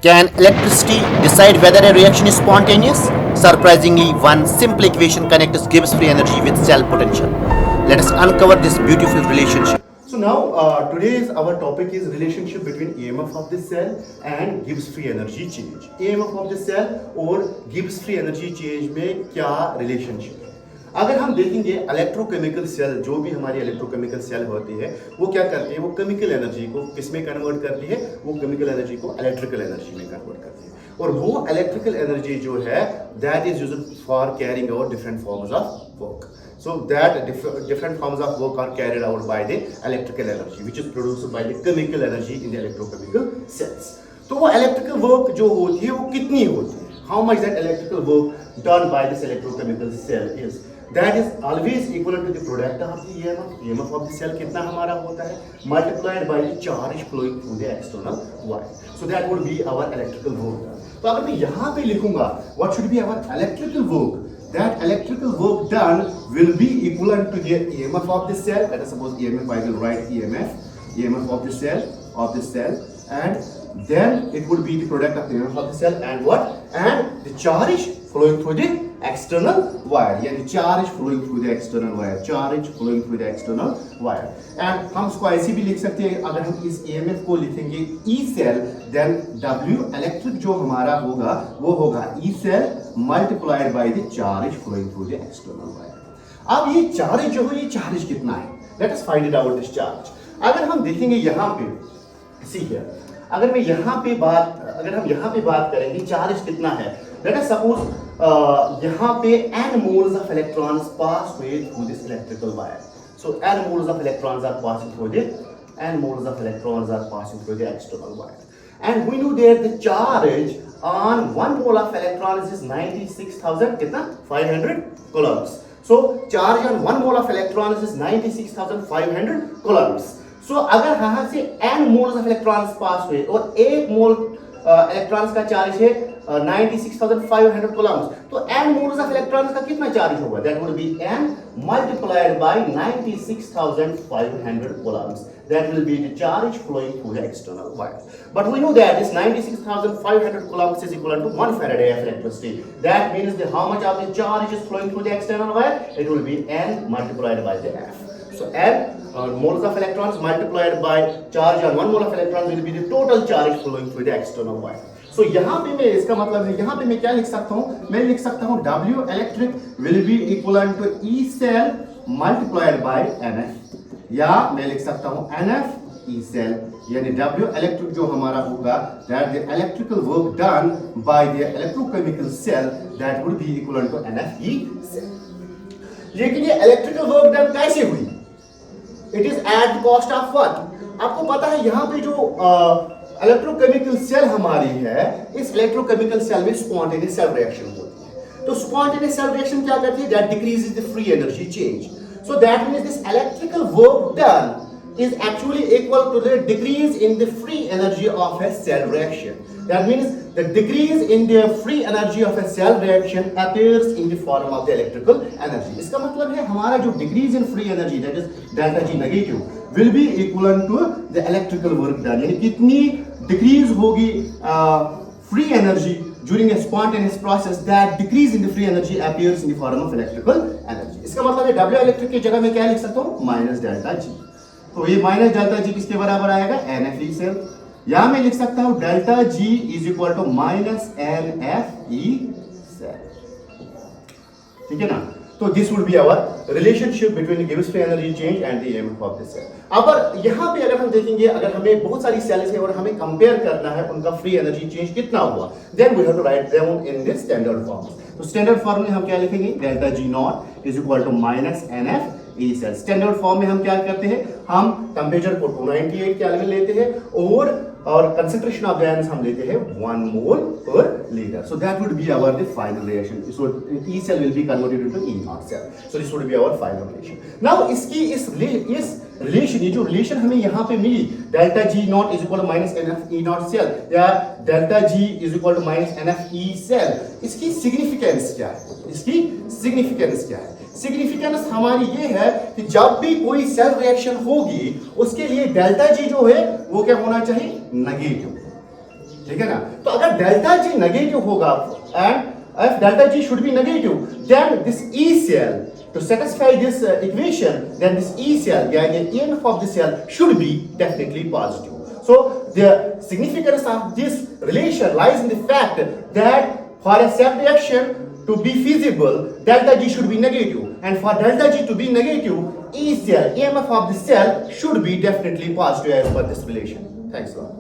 Can electricity decide whether a reaction is spontaneous? Surprisingly, one simple equation connects Gibbs free energy with cell potential. Let us uncover this beautiful relationship. So now today's our topic is relationship between EMF of the cell and Gibbs free energy change. EMF of the cell और Gibbs free energy change में क्या relationship है? अगर हम देखेंगे electrochemical cell, जो भी हमारी इलेक्ट्रोकेमिकल सेल होती है वो क्या करती है, वो केमिकल एनर्जी को किस में कन्वर्ट करती है, वो केमिकल एनर्जी को इलेक्ट्रिकल एनर्जी में कन्वर्ट करती है। और वो इलेक्ट्रिकल एनर्जी जो है that is used for carrying out different forms of work. So that different forms of work are carried out by the electrical energy, which is produced by the chemical energy in the electrochemical cells. तो वो electrical work जो होती है वो कितनी होती है? How much that electrical work done by this electrochemical cell is? That is always equal to the product of the EMF. EMF of the cell कितना हमारा होता है? Multiplied by the charge flowing through the external wire. So that would be our electrical work. तो अगर मैं यहाँ पे लिखूँगा, what should be our electrical work? That electrical work done will be equivalent to the EMF of the cell. Let us suppose EMF, I will write EMF of the cell, and then it would be the product of the EMF of the cell and what? And the charge flowing through the external wire. यानी charge flowing through the external wire. And हम इसको ऐसे भी लिख सकते हैं, अगर हम इस EMF को लिखेंगे E cell, then W electric जो हमारा होगा वो होगा E cell multiplied by the charge flowing through the external wire. अब ये चार्ज जो है, ये चार्ज कितना है? Let us find it out this charge. अगर हम देखेंगे यहाँ पे, see here, अगर हम यहाँ पे बात करेंगे चार्ज कितना है, let us suppose यहाँ पे n moles of electrons pass through this electrical wire. So n moles of electrons are passing through the external wire. And we know that the charge on 1 mole of electrons is 96,500 coulombs. So charge on 1 mole of electrons is 96,500 coulombs. So अगर यहाँ से n moles of electrons pass हुए और 1 mole electrons का charge है 96,500 coulombs, तो n moles of electrons का कितना charge होगा? That would be n multiplied by 96,500 coulombs. That will be the charge flowing through the external wire. But we know that this 96,500 coulombs is equivalent to 1 Faraday of electricity. That means that how much of the charge is flowing through the external wire? It will be n multiplied by the f. So n moles of electrons multiplied by charge on 1 mole of electrons will be the total charge flowing through the external wire. So यहाँ पे मैं इसका मतलब है, यहाँ पे मैं क्या लिख सकता हूँ? मैं लिख सकता हूँ W electric will be equivalent to E cell multiplied by NF, या मैं लिख सकता हूँ NF E cell, यानी W electric जो हमारा होगा that the electrical work done by the electrochemical cell that would be equivalent to NF E cell. लेकिन ये electrical work done कैसे हुई? It is at the cost of what? आपको पता है यहाँ पे जो इलेक्ट्रोकेमिकल सेल हमारी है, इस इलेक्ट्रोकेमिकल सेल में स्पॉन्टेनियस सेल रिएक्शन होती है. तो स्पॉन्टेनियस सेल रिएक्शन क्या करती है? That decreases the free energy change. So that means this electrical work done is actually equal to the decrease in the free energy of a cell reaction. That means the decrease in the free energy of a cell reaction appears in the form of the electrical energy. इसका मतलब है हमारा जो decrease in free energy, that is delta G negative, will be equivalent to the electrical work done. यानी कितनी decrease होगी free energy during a spontaneous process, that decrease in the free energy appears in the form of electrical energy. इसका मतलब है W electric की जगह मैं क्या लिख सकता हूँ? Minus delta G. तो ये माइनस डेल्टा G किसके बराबर आएगा? NF E cell. यहां मैं लिख सकता हूं delta G is equal to minus NF E cell. ठीक है ना? तो this would be our relationship between Gibbs free energy change and the EMF of the सेल. अब यहाँ पे अगर हम देखेंगे, अगर हमें बहुत सारी सेल्स है और हमें कंपेयर करना है उनका फ्री एनर्जी चेंज कितना हुआ, then we have to write them in this standard form. तो स्टैंडर्ड फॉर्म में हम क्या लिखेंगे? Delta G not is equal to minus NF E cell. Standard form में हम क्या करते हैं? हम टेम्परेचर को 298 केल्विन लेते हैं और कंसंट्रेशन ऑफ गैस हम लेते हैं 1 मोल पर litre. So that would be our the final reaction. So E cell will be converted into E naught cell. So this would be our final relation. Now इसकी इस relation, ये जो relation हमें यहाँ पे मिली, delta G not is equal to minus NF E nought cell या delta G is equal to minus NF E cell, इसकी सिग्निफिकेंस क्या है? सिग्निफिकेंस हमारी ये है कि जब भी कोई सेल रिएक्शन होगी उसके लिए डेल्टा G जो है वो क्या होना चाहिए? नेगेटिव. ठीक है ना? तो अगर डेल्टा जी नेगेटिव होगा and if delta G should be negative, then this E cell, to satisfy this equation, then this E cell, yeah, the EMF of the cell should be definitely positive. So the significance of this relation lies in the fact that for a cell reaction to be feasible, delta G should be negative, and for delta G to be negative, E cell, EMF of the cell should be definitely positive as per this relation. Thanks a lot.